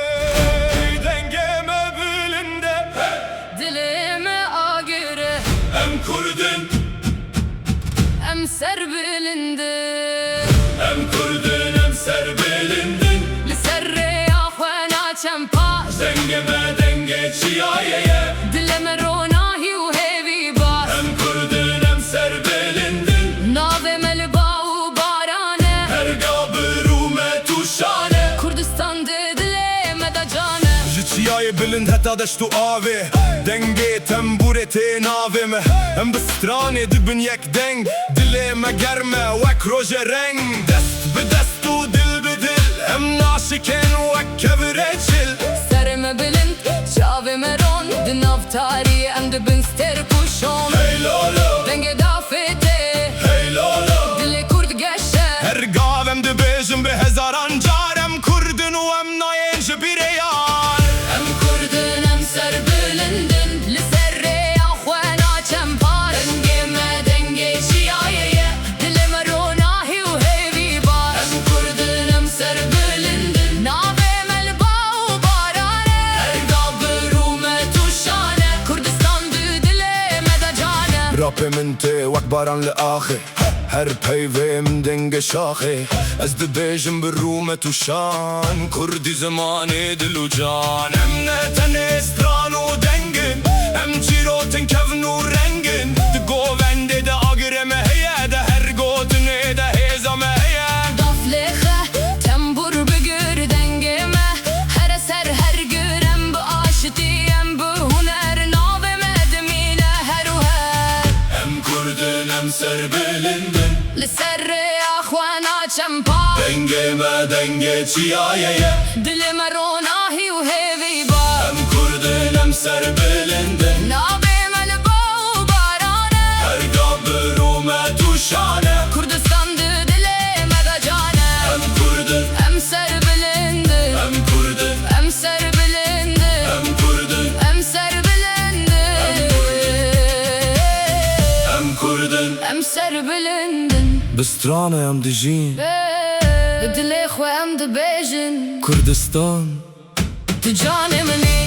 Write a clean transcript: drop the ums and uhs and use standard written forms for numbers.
Hey, dengeme bilinde, dilime agire, em Kurdin, em serbilinde, em Kurdin, em serbilindin. li serre ya xwena çempas, Dengeme denge çiyayeye, dilime ronahi u hevi bas, em Kurdin, em serbilindin. nave melba u barane, Ergabru me tuşane, Kurdistan dilime da cane. Çiyaye bilind heta deştu ave, denge temburete naveme. Em bistrane dibin yek deng, dileme germe vek roje reng. Dest bi dest u dil bi dil, em naşiken vek kevireçil. Serime bilind, çavime ron, dinav tarihi em dibin ster puşon. Hey lolo, Denge dafete, hey lolo. dili kurd geşe, Her gavem dibêjim bi hezaran car, em Kurdin u em nayên ji bîrê yar. em Kurdin em serbilindin, li serre ya xwena çempar. Dengeme denge çiyayeye, dilime ronahi u hevi bas. Em Kurdin em serbilindin, nave melba u barane, ergabru me tuşane, Kurdistan dilime da cane. Rapim te wek baran li axê, her peyvê min denge şaxê. Ez dibêjim bi rûmet û şan, Kurdî zimanê dil û can. Em ne tenê stran û dengin, em çîrotin kevn û rengin. Di govendê de agirê me heye, de her gotinê de hêza me heye. Daflexe, tembur bigir dengeme, her eser her gürem bu aşitiyem bu huner, naveme demine her u her. Em Kurdin em serbilindin, Li serre ya xwena çempa, dengeme denge çiyayeye. dilime ronahi u hevi bas. Em Kurdin em serbilindin, Naveme melba u barane, ergabru me tuşane. Kurdistan dilime da cane. Em Kurdin, Em serbilindin, em Kurdin, em serbilindin, em Kurdin, em serbilindin, em Kurdin. em serbilindin. Bistrane em dijîn, Dilê xwe em dibêjin, Kurdistan. tu canê minî.